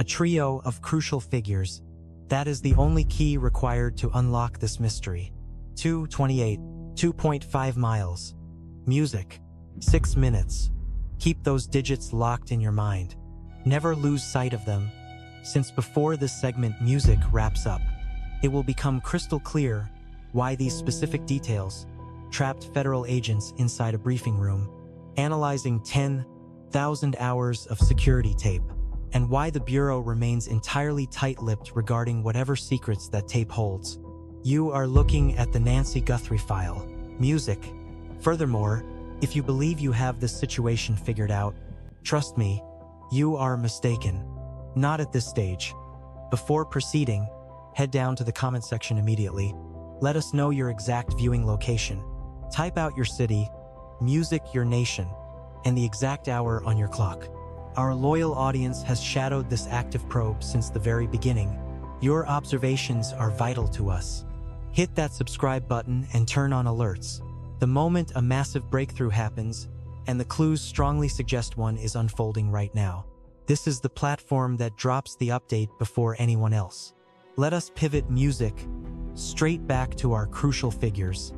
A trio of crucial figures. That is the only key required to unlock this mystery. 2:28, 2.5 miles. Music. 6 minutes. Keep those digits locked in your mind. Never lose sight of them, since before this segment music wraps up, it will become crystal clear why these specific details trapped federal agents inside a briefing room, analyzing 10,000 hours of security tape, and why the Bureau remains entirely tight-lipped regarding whatever secrets that tape holds. You are looking at the Nancy Guthrie file. Music. Furthermore, if you believe you have this situation figured out, trust me, you are mistaken. Not at this stage. Before proceeding, head down to the comment section immediately. Let us know your exact viewing location. Type out your city, music your nation, and the exact hour on your clock. Our loyal audience has shadowed this active probe since the very beginning. Your observations are vital to us. Hit that subscribe button and turn on alerts. The moment a massive breakthrough happens, and the clues strongly suggest one is unfolding right now, this is the platform that drops the update before anyone else. Let us pivot music straight back to our crucial figures.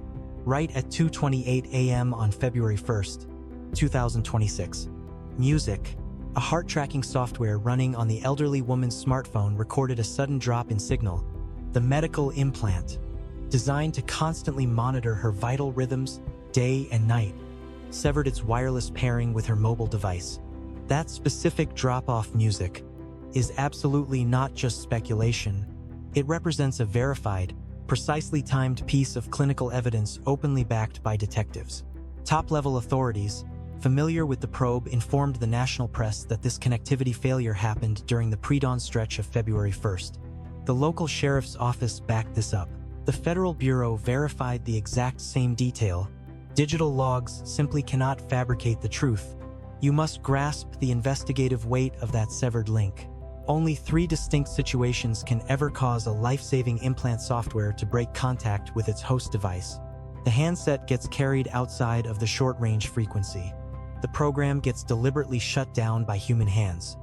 Right at 2:28 a.m. on February 1st, 2026. Music. A heart-tracking software running on the elderly woman's smartphone recorded a sudden drop in signal. The medical implant, designed to constantly monitor her vital rhythms day and night, severed its wireless pairing with her mobile device. That specific drop-off music is absolutely not just speculation. It represents a verified, precisely timed piece of clinical evidence openly backed by detectives. Top-level authorities, familiar with the probe, informed the national press that this connectivity failure happened during the pre-dawn stretch of February 1st. The local sheriff's office backed this up. The Federal Bureau verified the exact same detail. Digital logs simply cannot fabricate the truth. You must grasp the investigative weight of that severed link. Only 3 distinct situations can ever cause a life-saving implant software to break contact with its host device. The handset gets carried outside of the short-range frequency. The program gets deliberately shut down by human hands,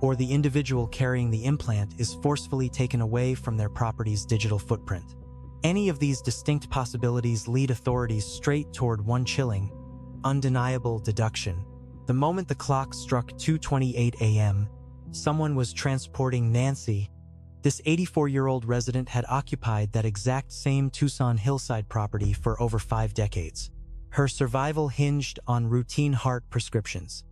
or the individual carrying the implant is forcefully taken away from their property's digital footprint. Any of these distinct possibilities lead authorities straight toward one chilling, undeniable deduction. The moment the clock struck 2:28 a.m., someone was transporting Nancy. This 84-year-old resident had occupied that exact same Tucson hillside property for over 5 decades. Her survival hinged on routine heart prescriptions,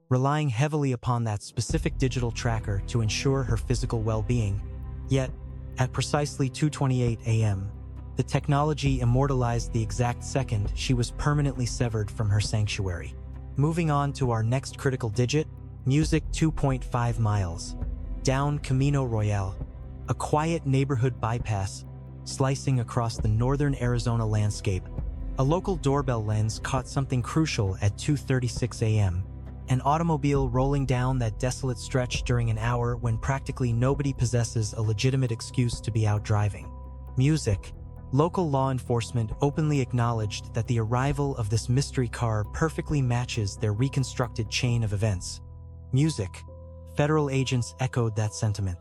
relying heavily upon that specific digital tracker to ensure her physical well-being. Yet, at precisely 2:28 a.m., the technology immortalized the exact second she was permanently severed from her sanctuary. Moving on to our next critical digit, music. 2.5 miles. Down Camino Royale, a quiet neighborhood bypass slicing across the northern Arizona landscape. A local doorbell lens caught something crucial at 2:36 a.m. An automobile rolling down that desolate stretch during an hour when practically nobody possesses a legitimate excuse to be out driving. Music. Local law enforcement openly acknowledged that the arrival of this mystery car perfectly matches their reconstructed chain of events. Music. Federal agents echoed that sentiment.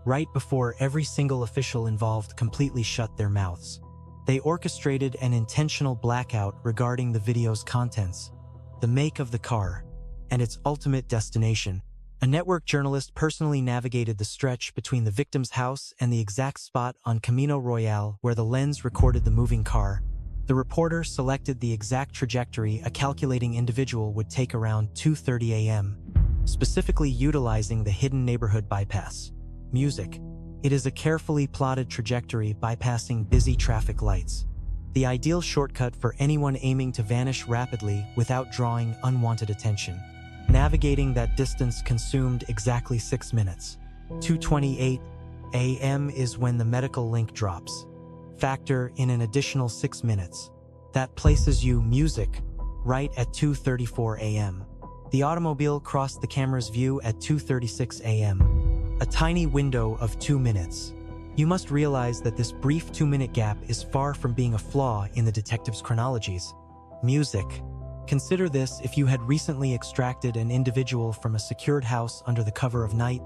Right before every single official involved completely shut their mouths, they orchestrated an intentional blackout regarding the video's contents, the make of the car, and its ultimate destination. A network journalist personally navigated the stretch between the victim's house and the exact spot on Camino Royale where the lens recorded the moving car. The reporter selected the exact trajectory a calculating individual would take around 2:30 a.m., specifically utilizing the hidden neighborhood bypass. Music. It is a carefully plotted trajectory bypassing busy traffic lights. The ideal shortcut for anyone aiming to vanish rapidly without drawing unwanted attention. Navigating that distance consumed exactly 6 minutes. 2:28 a.m. is when the medical link drops. Factor in an additional 6 minutes. That places you, music, right at 2:34 a.m. The automobile crossed the camera's view at 2:36 a.m. A tiny window of 2 minutes. You must realize that this brief 2-minute gap is far from being a flaw in the detective's chronologies. Music. Consider this if you had recently extracted an individual from a secured house under the cover of night.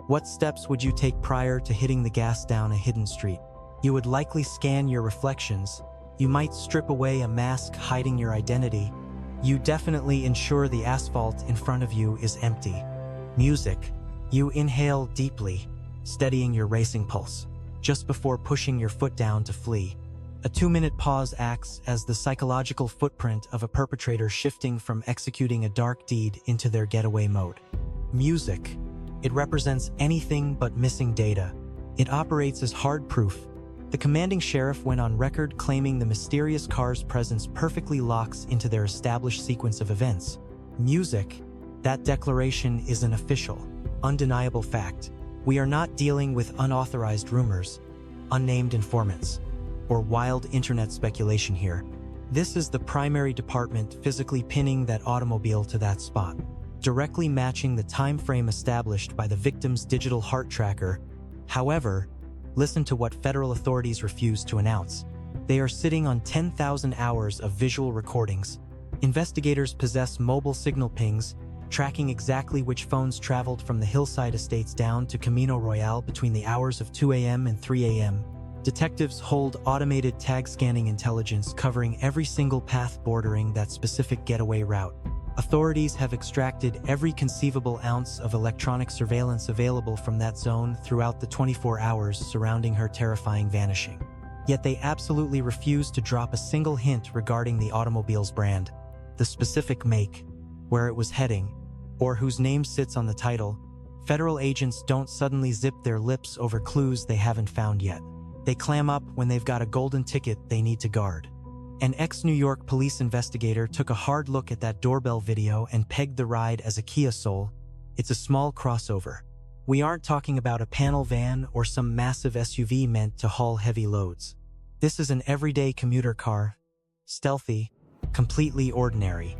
What steps would you take prior to hitting the gas down a hidden street? You would likely scan your reflections. You might strip away a mask hiding your identity. You definitely ensure the asphalt in front of you is empty. Music. You inhale deeply, steadying your racing pulse, just before pushing your foot down to flee. A 2-minute pause acts as the psychological footprint of a perpetrator shifting from executing a dark deed into their getaway mode. Music. It represents anything but missing data. It operates as hard proof. The commanding sheriff went on record claiming the mysterious car's presence perfectly locks into their established sequence of events. Music. That declaration is an official, undeniable fact. We are not dealing with unauthorized rumors, unnamed informants, or wild internet speculation here. This is the primary department physically pinning that automobile to that spot, directly matching the time frame established by the victim's digital heart tracker. However, listen to what federal authorities refuse to announce. They are sitting on 10,000 hours of visual recordings. Investigators possess mobile signal pings, tracking exactly which phones traveled from the hillside estates down to Camino Royale between the hours of 2 a.m. and 3 a.m. Detectives hold automated tag scanning intelligence covering every single path bordering that specific getaway route. Authorities have extracted every conceivable ounce of electronic surveillance available from that zone throughout the 24 hours surrounding her terrifying vanishing. Yet they absolutely refuse to drop a single hint regarding the automobile's brand, the specific make, where it was heading, or whose name sits on the title. Federal agents don't suddenly zip their lips over clues they haven't found yet. They clam up when they've got a golden ticket they need to guard. An ex-New York police investigator took a hard look at that doorbell video and pegged the ride as a Kia Soul. It's a small crossover. We aren't talking about a panel van or some massive SUV meant to haul heavy loads. This is an everyday commuter car, stealthy, completely ordinary.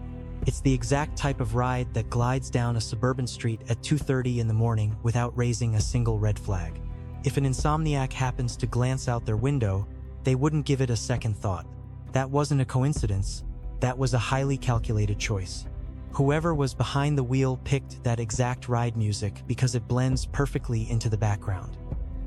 It's the exact type of ride that glides down a suburban street at 2:30 in the morning without raising a single red flag. If an insomniac happens to glance out their window, they wouldn't give it a second thought. That wasn't a coincidence. That was a highly calculated choice. Whoever was behind the wheel picked that exact ride music because it blends perfectly into the background.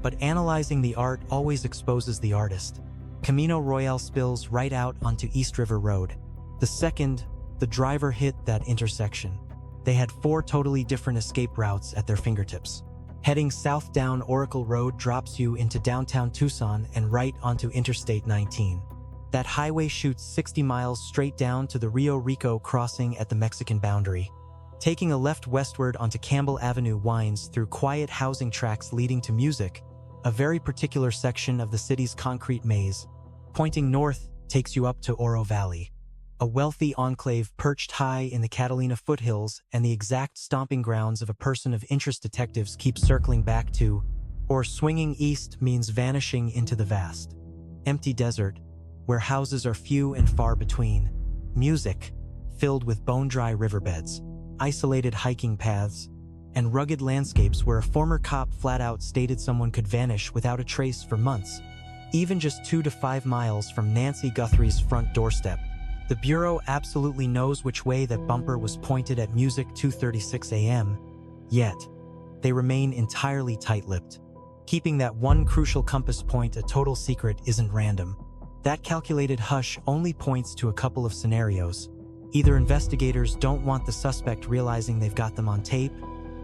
But analyzing the art always exposes the artist. Camino Royale spills right out onto East River Road. The second the driver hit that intersection, they had 4 totally different escape routes at their fingertips. Heading south down Oracle Road drops you into downtown Tucson and right onto Interstate 19. That highway shoots 60 miles straight down to the Rio Rico crossing at the Mexican boundary. Taking a left westward onto Campbell Avenue winds through quiet housing tracts leading to Music, a very particular section of the city's concrete maze. Pointing north takes you up to Oro Valley, a wealthy enclave perched high in the Catalina foothills and the exact stomping grounds of a person of interest detectives keep circling back to, or swinging east means vanishing into the vast, empty desert, where houses are few and far between. Music, filled with bone-dry riverbeds, isolated hiking paths, and rugged landscapes where a former cop flat-out stated someone could vanish without a trace for months, even just 2 to 5 miles from Nancy Guthrie's front doorstep. The Bureau absolutely knows which way that bumper was pointed at Music 2:36 a.m., yet they remain entirely tight-lipped. Keeping that one crucial compass point a total secret isn't random. That calculated hush only points to a couple of scenarios. Either investigators don't want the suspect realizing they've got them on tape,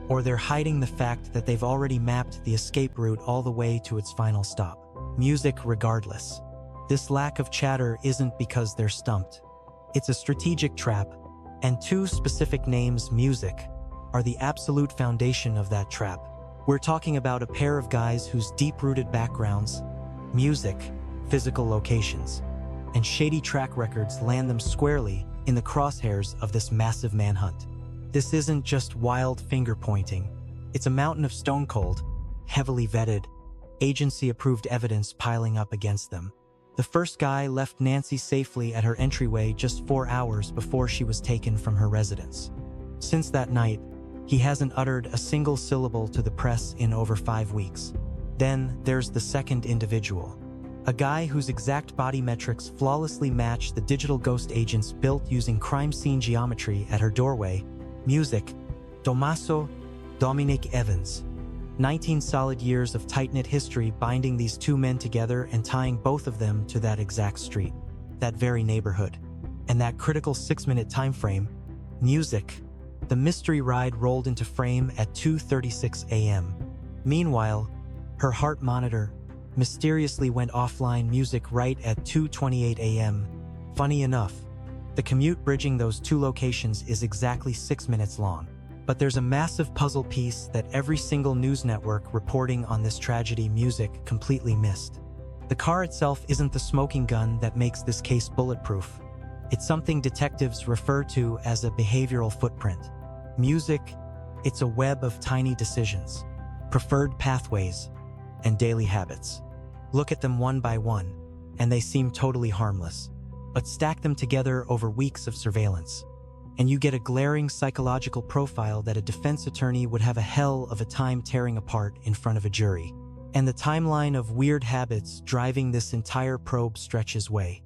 or they're hiding the fact that they've already mapped the escape route all the way to its final stop. Music regardless. This lack of chatter isn't because they're stumped. It's a strategic trap, and 2 specific names, Music, are the absolute foundation of that trap. We're talking about a pair of guys whose deep-rooted backgrounds, Music, physical locations, and shady track records land them squarely in the crosshairs of this massive manhunt. This isn't just wild finger-pointing. It's a mountain of stone-cold, heavily vetted, agency-approved evidence piling up against them. The first guy left Nancy safely at her entryway just 4 hours before she was taken from her residence. Since that night, he hasn't uttered a single syllable to the press in over 5 weeks. Then there's the second individual, a guy whose exact body metrics flawlessly match the digital ghost agents built using crime scene geometry at her doorway. Music, Tommaso Dominic Evans. 19 solid years of tight-knit history binding these two men together and tying both of them to that exact street, that very neighborhood, and that critical 6-minute time frame. Music. The mystery ride rolled into frame at 2:36 a.m. Meanwhile, her heart monitor mysteriously went offline, music right at 2:28 a.m. Funny enough, the commute bridging those two locations is exactly 6 minutes long. But there's a massive puzzle piece that every single news network reporting on this tragedy, music, completely missed. The car itself isn't the smoking gun that makes this case bulletproof. It's something detectives refer to as a behavioral footprint. Music, it's a web of tiny decisions, preferred pathways, and daily habits. Look at them one by one, and they seem totally harmless. But stack them together over weeks of surveillance, and you get a glaring psychological profile that a defense attorney would have a hell of a time tearing apart in front of a jury. And the timeline of weird habits driving this entire probe stretches way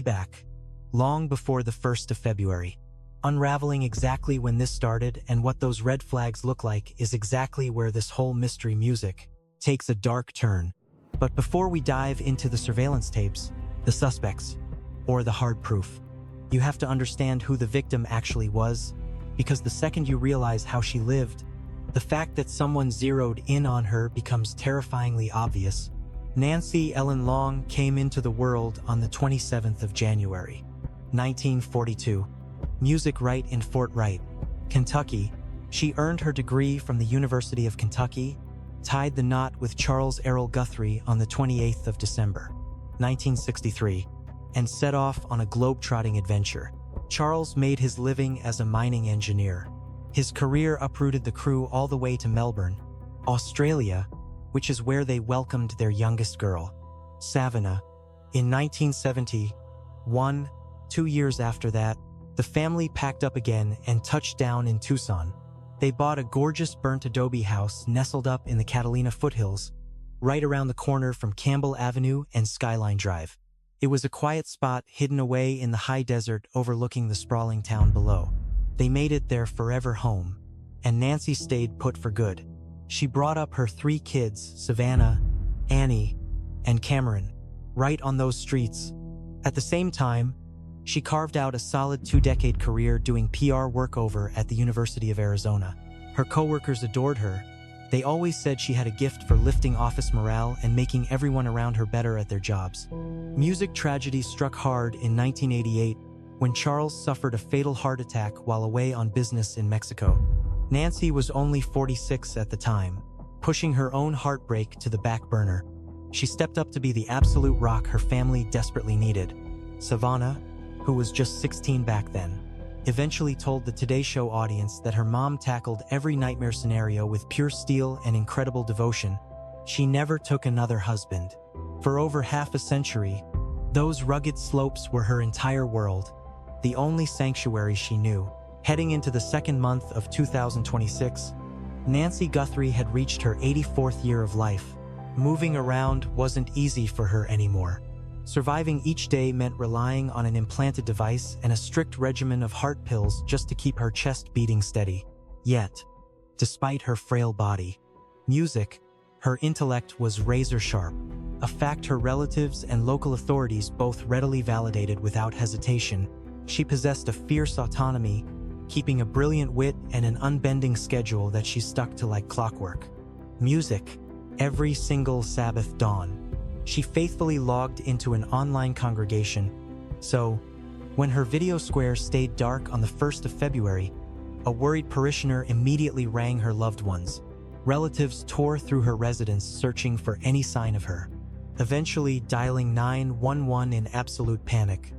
back, long before the 1st of February. Unraveling exactly when this started and what those red flags look like is exactly where this whole mystery, music, takes a dark turn. But before we dive into the surveillance tapes, the suspects, or the hard proof, you have to understand who the victim actually was, because the second you realize how she lived, the fact that someone zeroed in on her becomes terrifyingly obvious. Nancy Ellen Long came into the world on the 27th of January, 1942. Music right in Fort Wright, Kentucky. She earned her degree from the University of Kentucky, tied the knot with Charles Errol Guthrie on the 28th of December, 1963, and set off on a globe-trotting adventure. Charles made his living as a mining engineer. His career uprooted the crew all the way to Melbourne, Australia, which is where they welcomed their youngest girl, Savannah. In 1971, 2 years after that, the family packed up again and touched down in Tucson. They bought a gorgeous burnt adobe house nestled up in the Catalina foothills, right around the corner from Campbell Avenue and Skyline Drive. It was a quiet spot hidden away in the high desert overlooking the sprawling town below. They made it their forever home, and Nancy stayed put for good. She brought up her 3 kids, Savannah, Annie, and Cameron, right on those streets. At the same time, she carved out a solid 2-decade career doing PR work over at the University of Arizona. Her coworkers adored her. They always said she had a gift for lifting office morale and making everyone around her better at their jobs. Music tragedy struck hard in 1988 when Charles suffered a fatal heart attack while away on business in Mexico. Nancy was only 46 at the time, pushing her own heartbreak to the back burner. She stepped up to be the absolute rock her family desperately needed. Savannah, who was just 16 back then, eventually told the Today Show audience that her mom tackled every nightmare scenario with pure steel and incredible devotion. She never took another husband. For over half a century, those rugged slopes were her entire world, the only sanctuary she knew. Heading into the second month of 2026, Nancy Guthrie had reached her 84th year of life. Moving around wasn't easy for her anymore. Surviving each day meant relying on an implanted device and a strict regimen of heart pills just to keep her chest beating steady. Yet, despite her frail body, music, her intellect was razor sharp, a fact her relatives and local authorities both readily validated without hesitation. She possessed a fierce autonomy, keeping a brilliant wit and an unbending schedule that she stuck to like clockwork. Music, every single Sabbath dawn, she faithfully logged into an online congregation. So, when her video square stayed dark on the 1st of February, a worried parishioner immediately rang her loved ones. Relatives tore through her residence searching for any sign of her, eventually dialing 911 in absolute panic.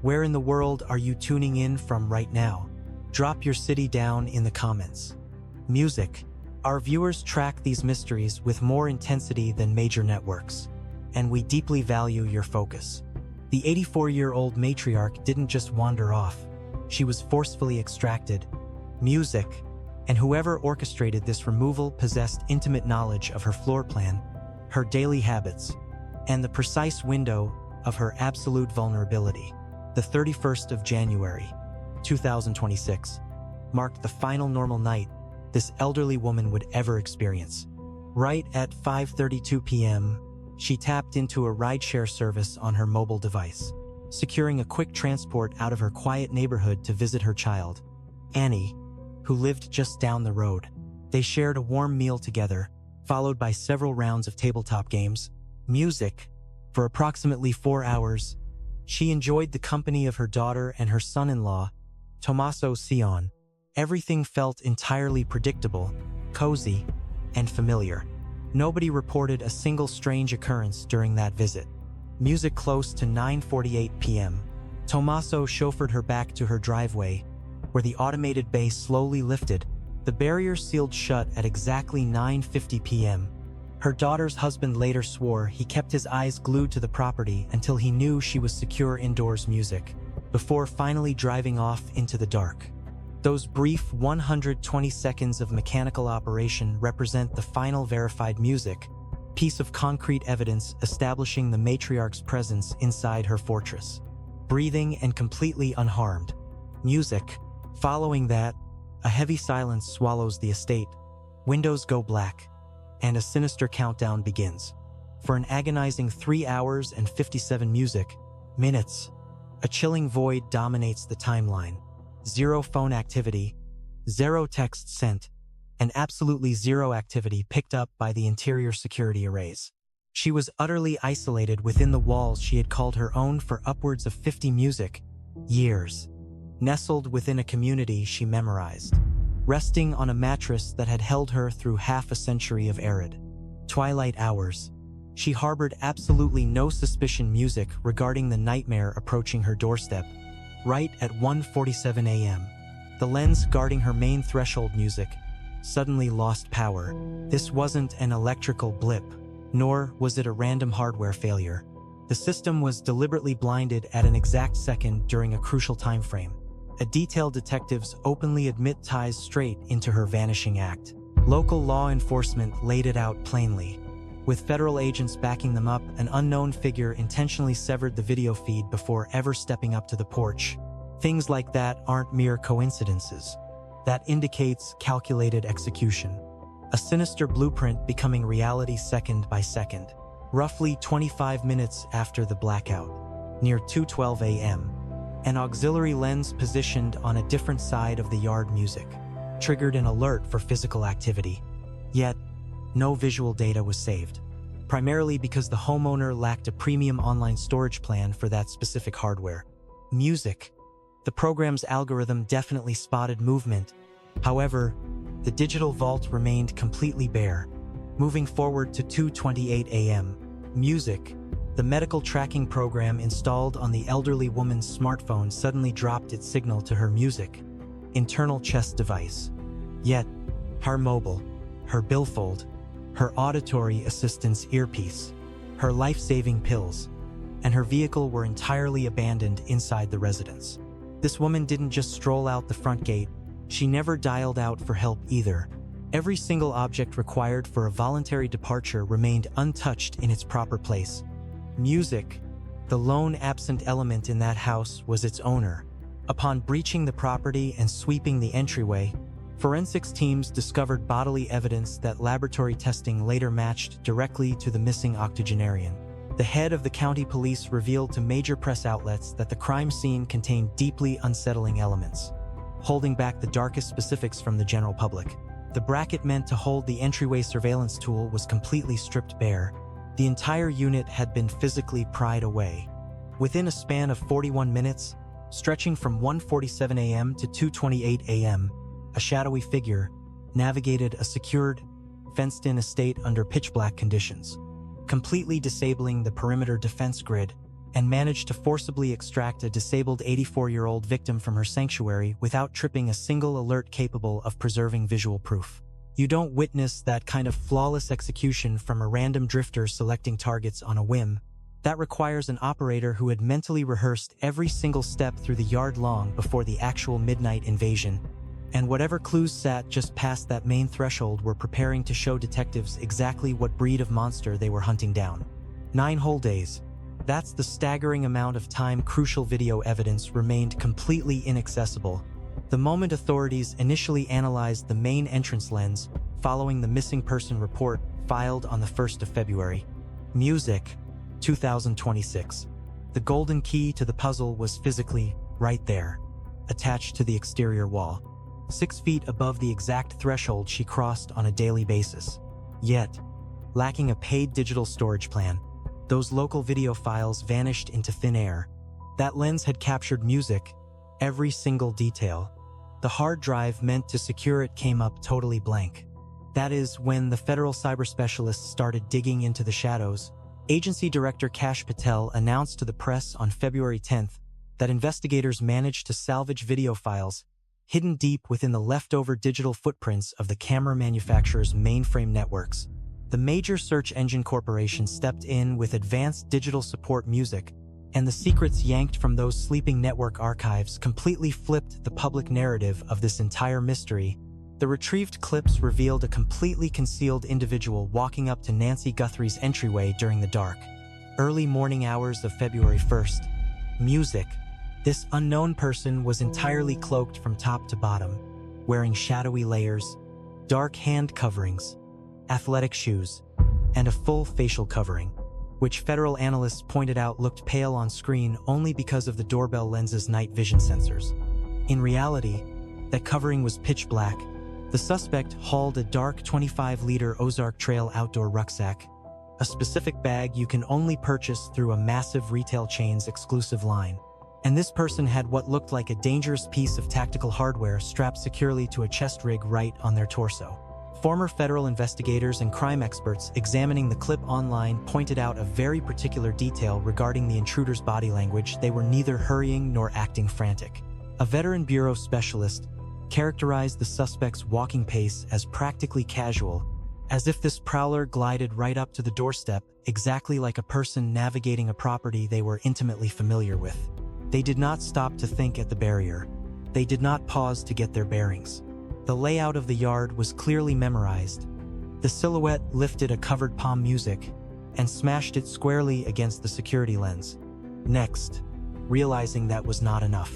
Where in the world are you tuning in from right now? Drop your city down in the comments. Music. Our viewers track these mysteries with more intensity than major networks, and we deeply value your focus. The 84-year-old matriarch didn't just wander off. She was forcefully extracted. Music, and whoever orchestrated this removal possessed intimate knowledge of her floor plan, her daily habits, and the precise window of her absolute vulnerability. The 31st of January, 2026, marked the final normal night this elderly woman would ever experience. Right at 5:32 p.m., she tapped into a rideshare service on her mobile device, securing a quick transport out of her quiet neighborhood to visit her child, Annie, who lived just down the road. They shared a warm meal together, followed by several rounds of tabletop games, music. For approximately 4 hours, she enjoyed the company of her daughter and her son-in-law, Tomaso Cion. Everything felt entirely predictable, cozy, and familiar. Nobody reported a single strange occurrence during that visit. Music close to 9:48 p.m. Tommaso chauffeured her back to her driveway, where the automated bay slowly lifted. The barrier sealed shut at exactly 9:50 p.m. Her daughter's husband later swore he kept his eyes glued to the property until he knew she was secure indoors music, before finally driving off into the dark. Those brief 120 seconds of mechanical operation represent the final verified music, piece of concrete evidence establishing the matriarch's presence inside her fortress, breathing and completely unharmed. Music. Following that, a heavy silence swallows the estate, windows go black, and a sinister countdown begins. For an agonizing 3 hours and 57 minutes, a chilling void dominates the timeline. Zero phone activity, zero text sent, and absolutely zero activity picked up by the interior security arrays. She was utterly isolated within the walls she had called her own for upwards of 50 years, nestled within a community she memorized, resting on a mattress that had held her through half a century of arid, twilight hours. She harbored absolutely no suspicion music regarding the nightmare approaching her doorstep. Right at 1:47 a.m., the lens guarding her main threshold music suddenly lost power. This wasn't an electrical blip, nor was it a random hardware failure. The system was deliberately blinded at an exact second during a crucial time frame. A detailed detectives openly admit ties straight into her vanishing act. Local law enforcement laid it out plainly. With federal agents backing them up, an unknown figure intentionally severed the video feed before ever stepping up to the porch. Things like that aren't mere coincidences. That indicates calculated execution. A sinister blueprint becoming reality second by second. Roughly 25 minutes after the blackout, near 2:12 a.m., an auxiliary lens positioned on a different side of the yard music triggered an alert for physical activity. Yet, no visual data was saved, primarily because the homeowner lacked a premium online storage plan for that specific hardware. Music. The program's algorithm definitely spotted movement. However, the digital vault remained completely bare. Moving forward to 2:28 a.m., music. The medical tracking program installed on the elderly woman's smartphone suddenly dropped its signal to her music internal chest device. Yet, her mobile, her billfold, her auditory assistance earpiece, her life-saving pills, and her vehicle were entirely abandoned inside the residence. This woman didn't just stroll out the front gate, she never dialed out for help either. Every single object required for a voluntary departure remained untouched in its proper place. Music. The lone absent element in that house was its owner. Upon breaching the property and sweeping the entryway, forensics teams discovered bodily evidence that laboratory testing later matched directly to the missing octogenarian. The head of the county police revealed to major press outlets that the crime scene contained deeply unsettling elements, holding back the darkest specifics from the general public. The bracket meant to hold the entryway surveillance tool was completely stripped bare. The entire unit had been physically pried away. Within a span of 41 minutes, stretching from 1:47 a.m. to 2:28 a.m., a shadowy figure navigated a secured, fenced-in estate under pitch-black conditions, completely disabling the perimeter defense grid, and managed to forcibly extract a disabled 84-year-old victim from her sanctuary without tripping a single alert capable of preserving visual proof. You don't witness that kind of flawless execution from a random drifter selecting targets on a whim. That requires an operator who had mentally rehearsed every single step through the yard long before the actual midnight invasion. And whatever clues sat just past that main threshold were preparing to show detectives exactly what breed of monster they were hunting down. 9 whole days. That's the staggering amount of time crucial video evidence remained completely inaccessible. The moment authorities initially analyzed the main entrance lens, following the missing person report filed on the 1st of February. Music, 2026. The golden key to the puzzle was physically right there, attached to the exterior wall, 6 feet above the exact threshold she crossed on a daily basis. Yet, lacking a paid digital storage plan, those local video files vanished into thin air. That lens had captured music, every single detail. The hard drive meant to secure it came up totally blank. That is, when the federal cyber specialists started digging into the shadows, Agency Director Kash Patel announced to the press on February 10th that investigators managed to salvage video files hidden deep within the leftover digital footprints of the camera manufacturer's mainframe networks. The major search engine corporation stepped in with advanced digital support music, and the secrets yanked from those sleeping network archives completely flipped the public narrative of this entire mystery. The retrieved clips revealed a completely concealed individual walking up to Nancy Guthrie's entryway during the dark, early morning hours of February 1st. Music. This unknown person was entirely cloaked from top to bottom, wearing shadowy layers, dark hand coverings, athletic shoes, and a full facial covering, which federal analysts pointed out looked pale on screen only because of the doorbell lens's night vision sensors. In reality, that covering was pitch black. The suspect hauled a dark 25-liter Ozark Trail outdoor rucksack, a specific bag you can only purchase through a massive retail chain's exclusive line. And this person had what looked like a dangerous piece of tactical hardware strapped securely to a chest rig right on their torso. Former federal investigators and crime experts examining the clip online pointed out a very particular detail regarding the intruder's body language. They were neither hurrying nor acting frantic. A veteran bureau specialist characterized the suspect's walking pace as practically casual, as if this prowler glided right up to the doorstep, exactly like a person navigating a property they were intimately familiar with. They did not stop to think at the barrier. They did not pause to get their bearings. The layout of the yard was clearly memorized. The silhouette lifted a covered palm music and smashed it squarely against the security lens. Next, realizing that was not enough,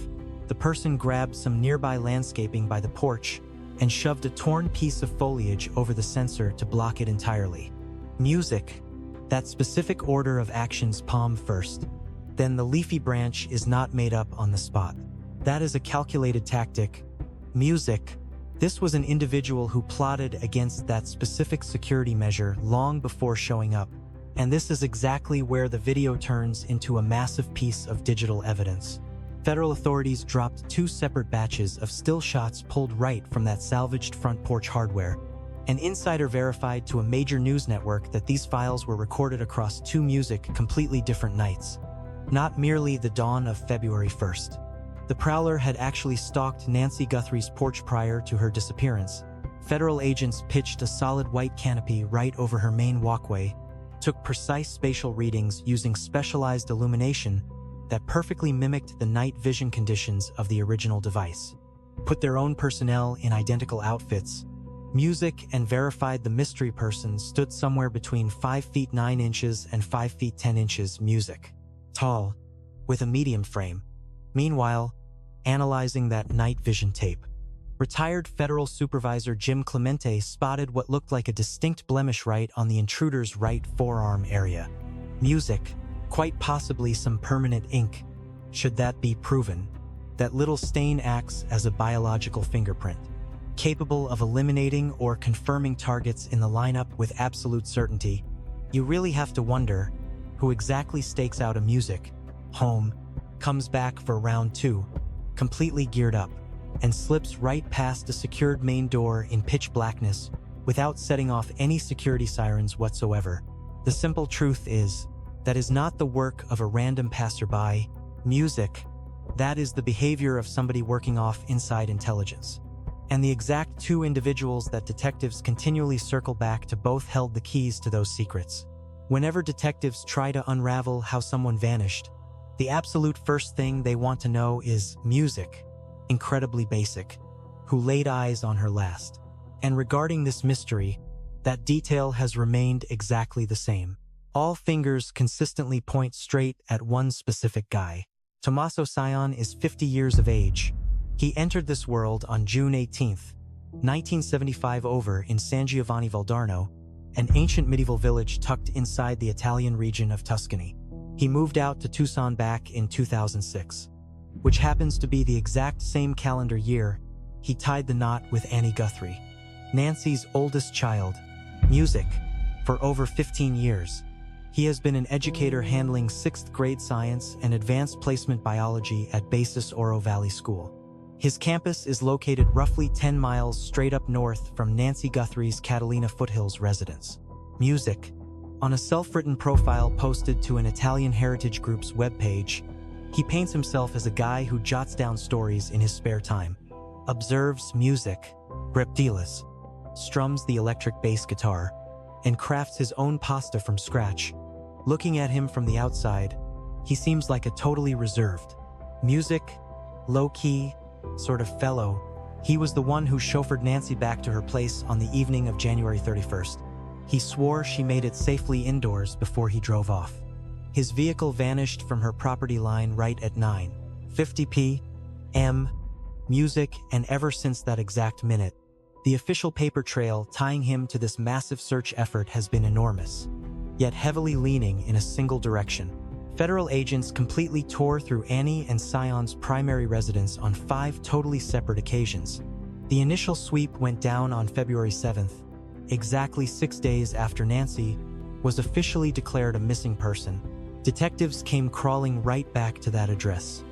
the person grabbed some nearby landscaping by the porch and shoved a torn piece of foliage over the sensor to block it entirely. Music. That specific order of actions: palm first, then the leafy branch, is not made up on the spot. That is a calculated tactic. Music. This was an individual who plotted against that specific security measure long before showing up. And this is exactly where the video turns into a massive piece of digital evidence. Federal authorities dropped 2 separate batches of still shots pulled right from that salvaged front porch hardware. An insider verified to a major news network that these files were recorded across 2 completely different nights. Not merely the dawn of February 1st. The prowler had actually stalked Nancy Guthrie's porch prior to her disappearance. Federal agents pitched a solid white canopy right over her main walkway, took precise spatial readings using specialized illumination that perfectly mimicked the night vision conditions of the original device, put their own personnel in identical outfits, music, and verified the mystery person stood somewhere between 5 feet 9 inches and 5 feet 10 inches. Music. Tall, with a medium frame. Meanwhile, analyzing that night vision tape, retired federal supervisor Jim Clemente spotted what looked like a distinct blemish right on the intruder's right forearm area. Music. Quite possibly some permanent ink. Should that be proven, that little stain acts as a biological fingerprint, capable of eliminating or confirming targets in the lineup with absolute certainty. You really have to wonder who exactly stakes out a music home, comes back for round 2, completely geared up, and slips right past a secured main door in pitch blackness without setting off any security sirens whatsoever. The simple truth is, that is not the work of a random passerby. Music. That is the behavior of somebody working off inside intelligence. And the exact 2 individuals that detectives continually circle back to both held the keys to those secrets. Whenever detectives try to unravel how someone vanished, the absolute first thing they want to know is music. Incredibly basic. Who laid eyes on her last? And regarding this mystery, that detail has remained exactly the same. All fingers consistently point straight at one specific guy. Tomaso Cion is 50 years of age. He entered this world on June 18, 1975 over in San Giovanni Valdarno, an ancient medieval village tucked inside the Italian region of Tuscany. He moved out to Tucson back in 2006, which happens to be the exact same calendar year he tied the knot with Annie Guthrie, Nancy's oldest child. Music. For over 15 years, he has been an educator handling 6th grade science and advanced placement biology at Basis Oro Valley School. His campus is located roughly 10 miles straight up north from Nancy Guthrie's Catalina Foothills residence. Music. On a self-written profile posted to an Italian heritage group's webpage, he paints himself as a guy who jots down stories in his spare time, observes music, reptiles, strums the electric bass guitar, and crafts his own pasta from scratch. Looking at him from the outside, he seems like a totally reserved, music, low-key, sort of fellow. He was the one who chauffeured Nancy back to her place on the evening of January 31st. He swore she made it safely indoors before he drove off. His vehicle vanished from her property line right at 9:50 p.m. Music, and ever since that exact minute, the official paper trail tying him to this massive search effort has been enormous, yet heavily leaning in a single direction. Federal agents completely tore through Annie and Cion's primary residence on 5 totally separate occasions. The initial sweep went down on February 7th, exactly 6 days after Nancy was officially declared a missing person. Detectives came crawling right back to that address,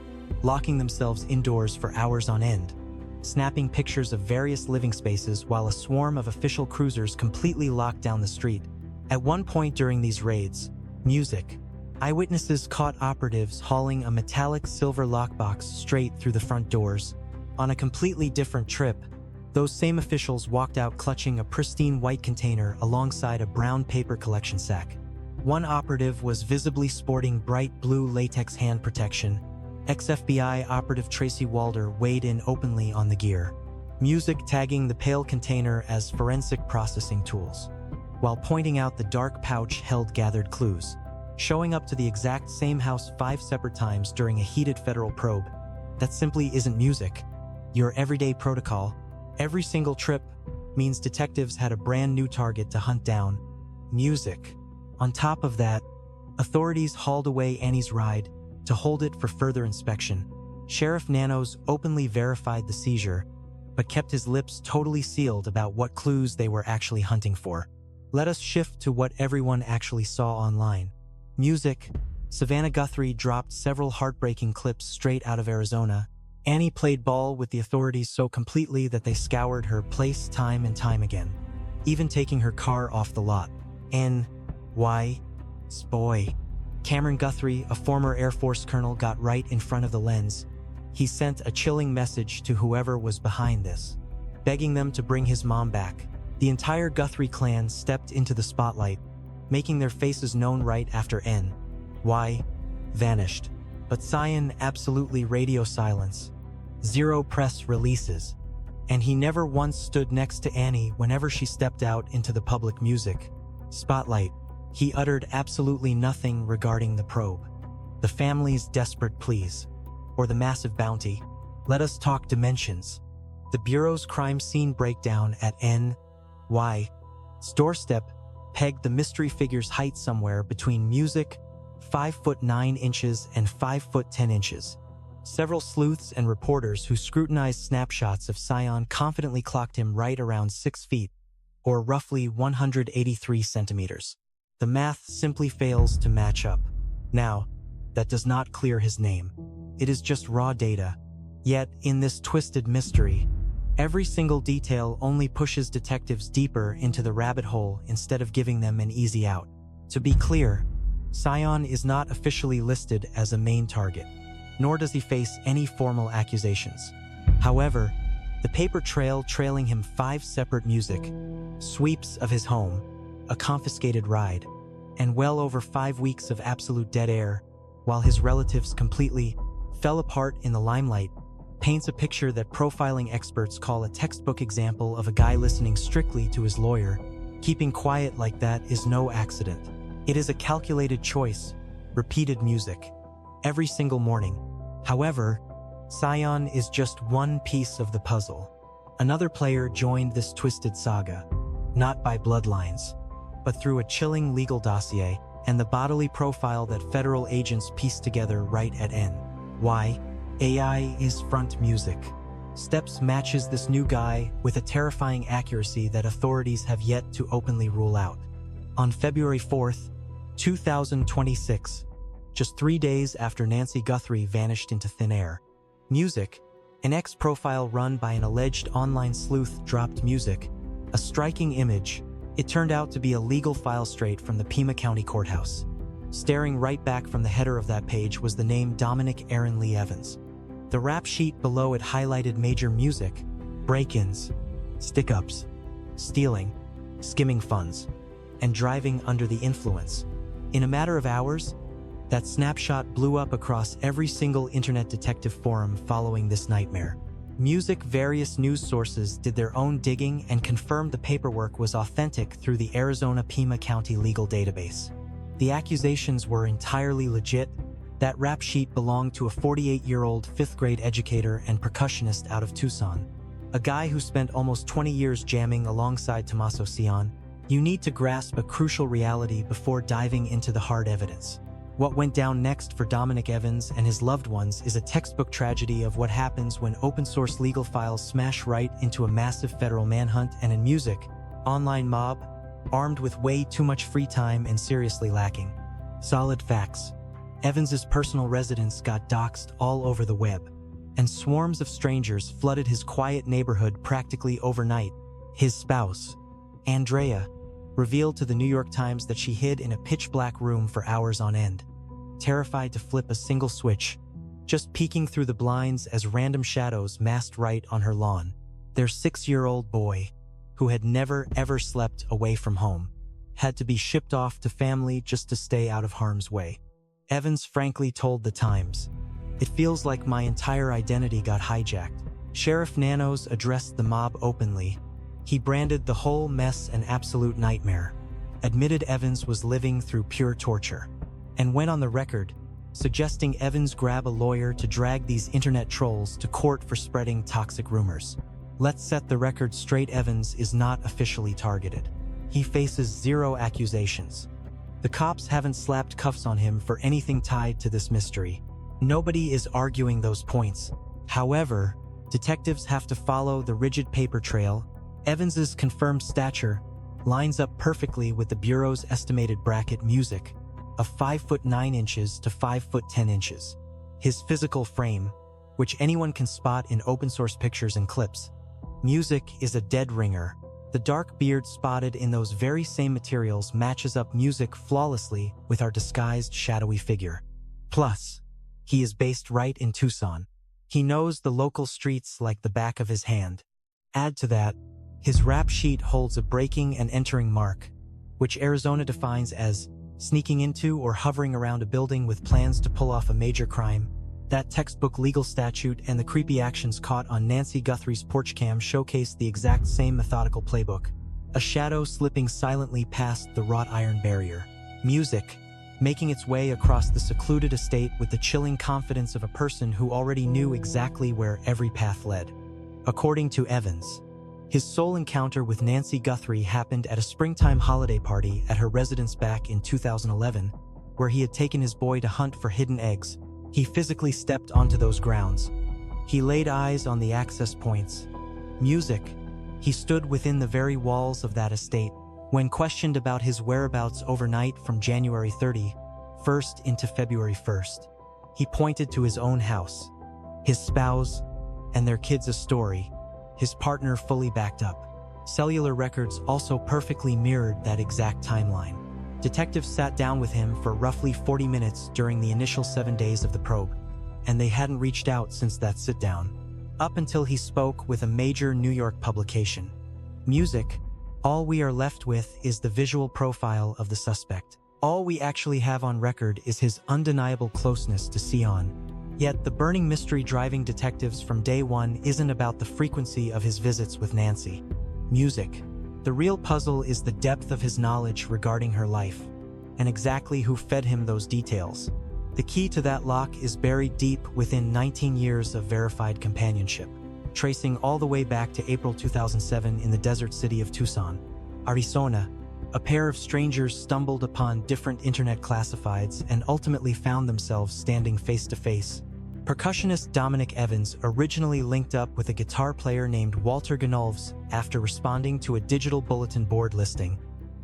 locking themselves indoors for hours on end, snapping pictures of various living spaces while a swarm of official cruisers completely locked down the street. At one point during these raids, music, eyewitnesses caught operatives hauling a metallic silver lockbox straight through the front doors. On a completely different trip, those same officials walked out clutching a pristine white container alongside a brown paper collection sack. One operative was visibly sporting bright blue latex hand protection. Ex-FBI operative Tracy Walder weighed in openly on the gear, music tagging the pale container as forensic processing tools, while pointing out the dark pouch held gathered clues. Showing up to the exact same house 5 separate times during a heated federal probe, that simply isn't music. Your everyday protocol. Every single trip means detectives had a brand new target to hunt down. Music. On top of that, authorities hauled away Annie's ride to hold it for further inspection. Sheriff Nanos openly verified the seizure, but kept his lips totally sealed about what clues they were actually hunting for. Let us shift to what everyone actually saw online. Music. Savannah Guthrie dropped several heartbreaking clips straight out of Arizona. Annie played ball with the authorities so completely that they scoured her place time and time again, even taking her car off the lot. Spoy. Cameron Guthrie, a former Air Force colonel, got right in front of the lens. He sent a chilling message to whoever was behind this, begging them to bring his mom back. The entire Guthrie clan stepped into the spotlight, making their faces known right after N.Y. vanished. But Cion absolutely radio silence, 0 press releases, and he never once stood next to Annie whenever she stepped out into the public music spotlight. He uttered absolutely nothing regarding the probe, the family's desperate pleas, or the massive bounty. Let us talk dimensions. The Bureau's crime scene breakdown at N.Y.'s doorstep pegged the mystery figure's height somewhere between music, 5 foot 9 inches and 5 foot 10 inches. Several sleuths and reporters who scrutinized snapshots of Cion confidently clocked him right around 6 feet, or roughly 183 centimeters. The math simply fails to match up. Now, that does not clear his name. It is just raw data. Yet, in this twisted mystery, every single detail only pushes detectives deeper into the rabbit hole instead of giving them an easy out. To be clear, Cion is not officially listed as a main target, nor does he face any formal accusations. However, the paper trail trailing him 5 separate music sweeps of his home, a confiscated ride, and well over 5 weeks of absolute dead air, while his relatives completely fell apart in the limelight, paints a picture that profiling experts call a textbook example of a guy listening strictly to his lawyer. Keeping quiet like that is no accident. It is a calculated choice, repeated music, every single morning. However, Cion is just one piece of the puzzle. Another player joined this twisted saga, not by bloodlines, but through a chilling legal dossier and the bodily profile that federal agents pieced together right at N. Why? AI is front music. Steps matches this new guy with a terrifying accuracy that authorities have yet to openly rule out. On February 4th, 2026, just 3 days after Nancy Guthrie vanished into thin air, Music, an X-profile run by an alleged online sleuth, dropped Music, a striking image. It turned out to be a legal file straight from the Pima County Courthouse. Staring right back from the header of that page was the name Dominic Evans. The rap sheet below it highlighted major music, break-ins, stick-ups, stealing, skimming funds, and driving under the influence. In a matter of hours, that snapshot blew up across every single internet detective forum following this nightmare. Music, various news sources did their own digging and confirmed the paperwork was authentic through the Arizona Pima County legal database. The accusations were entirely legit. That rap sheet belonged to a 48-year-old fifth-grade educator and percussionist out of Tucson, a guy who spent almost 20 years jamming alongside Tomaso Cion. You need to grasp a crucial reality before diving into the hard evidence. What went down next for Dominic Evans and his loved ones is a textbook tragedy of what happens when open-source legal files smash right into a massive federal manhunt and in Music, online mob, armed with way too much free time and seriously lacking solid facts. Evans's personal residence got doxxed all over the web, and swarms of strangers flooded his quiet neighborhood practically overnight. His spouse, Andrea, revealed to the New York Times that she hid in a pitch-black room for hours on end, terrified to flip a single switch, just peeking through the blinds as random shadows massed right on her lawn. Their 6-year-old boy, who had never ever slept away from home, had to be shipped off to family just to stay out of harm's way. Evans frankly told the Times, "It feels like my entire identity got hijacked." Sheriff Nanos addressed the mob openly. He branded the whole mess an absolute nightmare, admitted Evans was living through pure torture, and went on the record, suggesting Evans grab a lawyer to drag these internet trolls to court for spreading toxic rumors. Let's set the record straight, Evans is not officially targeted. He faces 0 accusations. The cops haven't slapped cuffs on him for anything tied to this mystery. Nobody is arguing those points. However, detectives have to follow the rigid paper trail. Evans's confirmed stature lines up perfectly with the Bureau's estimated bracket Music of 5'9" to 5'10". His physical frame, which anyone can spot in open-source pictures and clips. Music is a dead ringer. The dark beard spotted in those very same materials matches up Music flawlessly with our disguised shadowy figure. Plus, he is based right in Tucson. He knows the local streets like the back of his hand. Add to that, his rap sheet holds a breaking and entering mark, which Arizona defines as sneaking into or hovering around a building with plans to pull off a major crime. That textbook legal statute and the creepy actions caught on Nancy Guthrie's porch cam showcased the exact same methodical playbook. A shadow slipping silently past the wrought iron barrier. Music, making its way across the secluded estate with the chilling confidence of a person who already knew exactly where every path led. According to Evans, his sole encounter with Nancy Guthrie happened at a springtime holiday party at her residence back in 2011, where he had taken his boy to hunt for hidden eggs. He physically stepped onto those grounds. He laid eyes on the access points. Music. He stood within the very walls of that estate. When questioned about his whereabouts overnight from January 31st into February 1st, he pointed to his own house, his spouse, and their kids a story. His partner fully backed up. Cellular records also perfectly mirrored that exact timeline. Detectives sat down with him for roughly 40 minutes during the initial 7 days of the probe, and they hadn't reached out since that sit-down, up until he spoke with a major New York publication. Music. All we are left with is the visual profile of the suspect. All we actually have on record is his undeniable closeness to Cion. Yet the burning mystery driving detectives from day one isn't about the frequency of his visits with Nancy. Music. The real puzzle is the depth of his knowledge regarding her life, and exactly who fed him those details. The key to that lock is buried deep within 19 years of verified companionship, tracing all the way back to April 2007 in the desert city of Tucson, Arizona. a pair of strangers stumbled upon different internet classifieds and ultimately found themselves standing face to face. Percussionist Dominic Evans originally linked up with a guitar player named Walter Gonalves after responding to a digital bulletin board listing.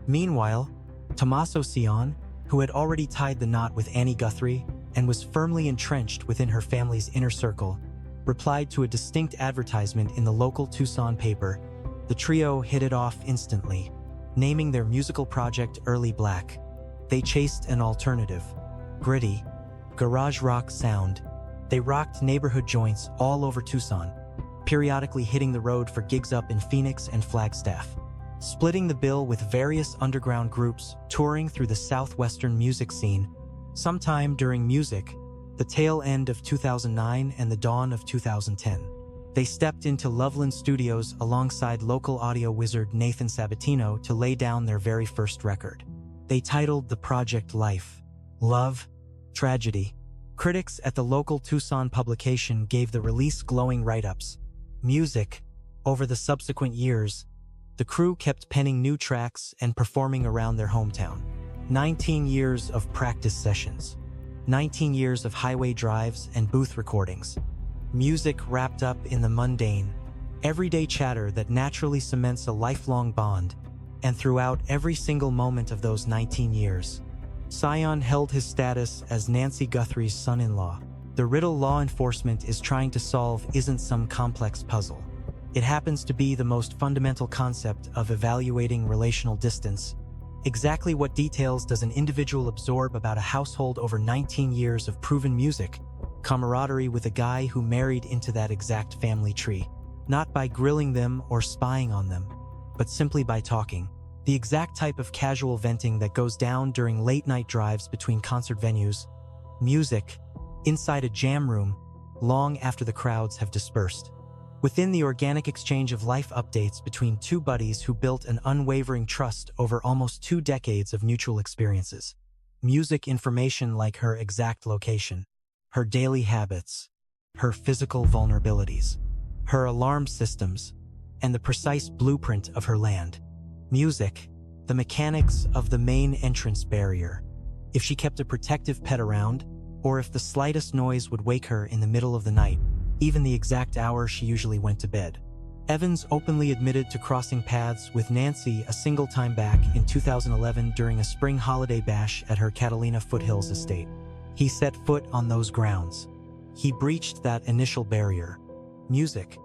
Meanwhile, Tomaso Cion, who had already tied the knot with Nancy Guthrie and was firmly entrenched within her family's inner circle, replied to a distinct advertisement in the local Tucson paper. The trio hit it off instantly, naming their musical project Early Black. They chased an alternative, gritty, garage rock sound. They rocked neighborhood joints all over Tucson, periodically hitting the road for gigs up in Phoenix and Flagstaff, splitting the bill with various underground groups touring through the southwestern music scene. Sometime during music, the tail end of 2009 and the dawn of 2010, they stepped into Loveland Studios alongside local audio wizard Nathan Sabatino to lay down their very first record. They titled the project Life, Love, Tragedy. Critics at the local Tucson publication gave the release glowing write-ups. Music. Over the subsequent years, the crew kept penning new tracks and performing around their hometown. 19 years of practice sessions. 19 years of highway drives and booth recordings. Music wrapped up in the mundane, everyday chatter that naturally cements a lifelong bond. And throughout every single moment of those 19 years, Cion held his status as Nancy Guthrie's son-in-law. The riddle law enforcement is trying to solve isn't some complex puzzle. It happens to be the most fundamental concept of evaluating relational distance. Exactly what details does an individual absorb about a household over 19 years of proven music, camaraderie with a guy who married into that exact family tree? Not by grilling them or spying on them, but simply by talking. The exact type of casual venting that goes down during late-night drives between concert venues. Music, inside a jam room, long after the crowds have dispersed. Within the organic exchange of life updates between two buddies who built an unwavering trust over almost 2 decades of mutual experiences. Music information like her exact location, her daily habits, her physical vulnerabilities, her alarm systems, and the precise blueprint of her land. Music, the mechanics of the main entrance barrier. If she kept a protective pet around, or if the slightest noise would wake her in the middle of the night, even the exact hour she usually went to bed. Evans openly admitted to crossing paths with Nancy a single time back in 2011 during a spring holiday bash at her Catalina Foothills estate. He set foot on those grounds. He breached that initial barrier. Music.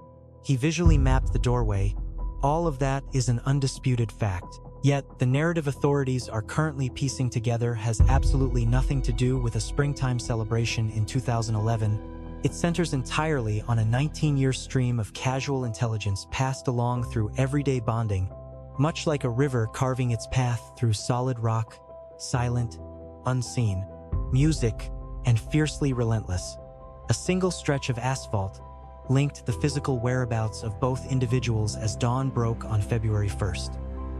He visually mapped the doorway. All of that is an undisputed fact. Yet, the narrative authorities are currently piecing together has absolutely nothing to do with a springtime celebration in 2011. It centers entirely on a 19-year stream of casual intelligence passed along through everyday bonding, much like a river carving its path through solid rock, silent, unseen, music, and fiercely relentless. A single stretch of asphalt linked the physical whereabouts of both individuals as dawn broke on February 1st.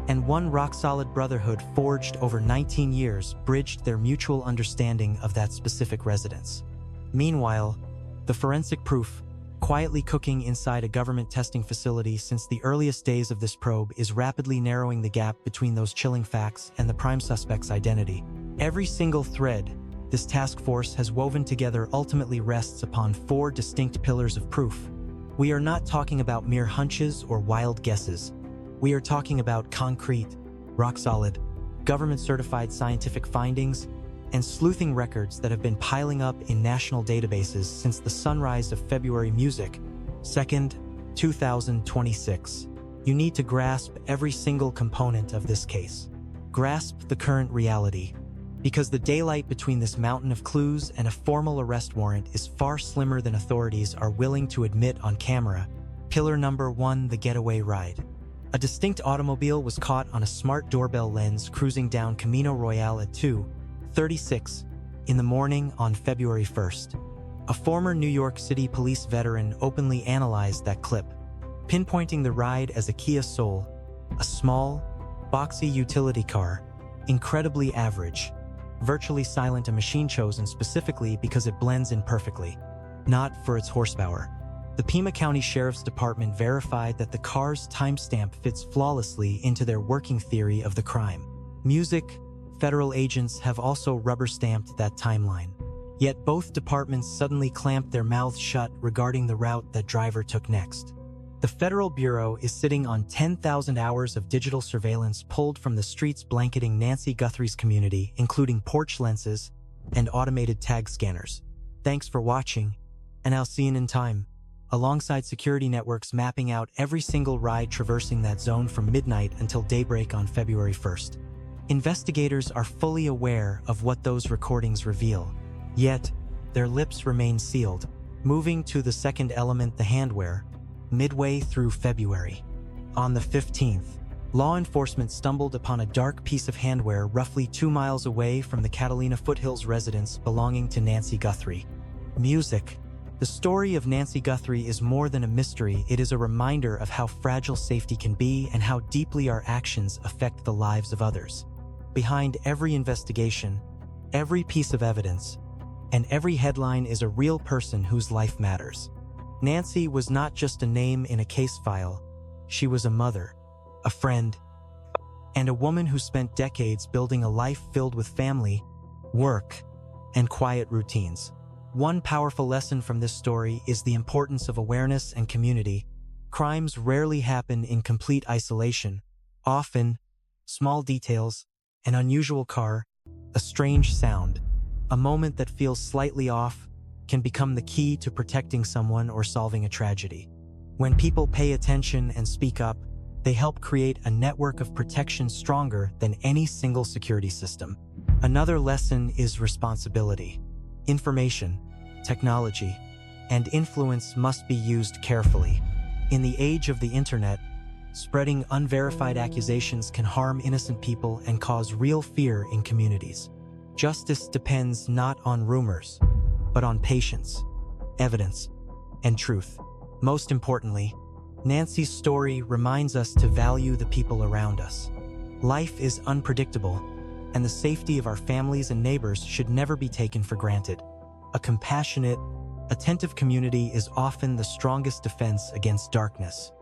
And one rock-solid brotherhood forged over 19 years bridged their mutual understanding of that specific residence. Meanwhile, the forensic proof, quietly cooking inside a government testing facility since the earliest days of this probe, is rapidly narrowing the gap between those chilling facts and the prime suspect's identity. Every single thread this task force has woven together ultimately rests upon 4 distinct pillars of proof. We are not talking about mere hunches or wild guesses. We are talking about concrete, rock-solid, government-certified scientific findings and sleuthing records that have been piling up in national databases since the sunrise of February music, 2nd, 2026. You need to grasp every single component of this case. Grasp the current reality, because the daylight between this mountain of clues and a formal arrest warrant is far slimmer than authorities are willing to admit on camera. Pillar number 1, the getaway ride. A distinct automobile was caught on a smart doorbell lens cruising down Camino Royale at 2:36 in the morning on February 1st. A former New York City police veteran openly analyzed that clip, pinpointing the ride as a Kia Soul, a small, boxy utility car, incredibly average, virtually silent, a machine chosen specifically because it blends in perfectly, not for its horsepower. The Pima County Sheriff's Department verified that the car's timestamp fits flawlessly into their working theory of the crime. Music, federal agents have also rubber-stamped that timeline. Yet both departments suddenly clamped their mouths shut regarding the route that driver took next. The Federal Bureau is sitting on 10,000 hours of digital surveillance pulled from the streets blanketing Nancy Guthrie's community, including porch lenses and automated tag scanners. Thanks for watching, and I'll see you in time. Alongside security networks mapping out every single ride traversing that zone from midnight until daybreak on February 1st. Investigators are fully aware of what those recordings reveal, yet their lips remain sealed. Moving to the second element, the handwear. Midway through February, on the 15th, law enforcement stumbled upon a dark piece of handwear roughly 2 miles away from the Catalina Foothills residence belonging to Nancy Guthrie. Music. The story of Nancy Guthrie is more than a mystery. It is a reminder of how fragile safety can be and how deeply our actions affect the lives of others. Behind every investigation, every piece of evidence, and every headline is a real person whose life matters. Nancy was not just a name in a case file. She was a mother, a friend, and a woman who spent decades building a life filled with family, work, and quiet routines. One powerful lesson from this story is the importance of awareness and community. Crimes rarely happen in complete isolation. Often, small details, an unusual car, a strange sound, a moment that feels slightly off, can become the key to protecting someone or solving a tragedy. When people pay attention and speak up, they help create a network of protection stronger than any single security system. Another lesson is responsibility. Information, technology, and influence must be used carefully. In the age of the internet, spreading unverified accusations can harm innocent people and cause real fear in communities. Justice depends not on rumors, but on patience, evidence, and truth. Most importantly, Nancy's story reminds us to value the people around us. Life is unpredictable, and the safety of our families and neighbors should never be taken for granted. A compassionate, attentive community is often the strongest defense against darkness.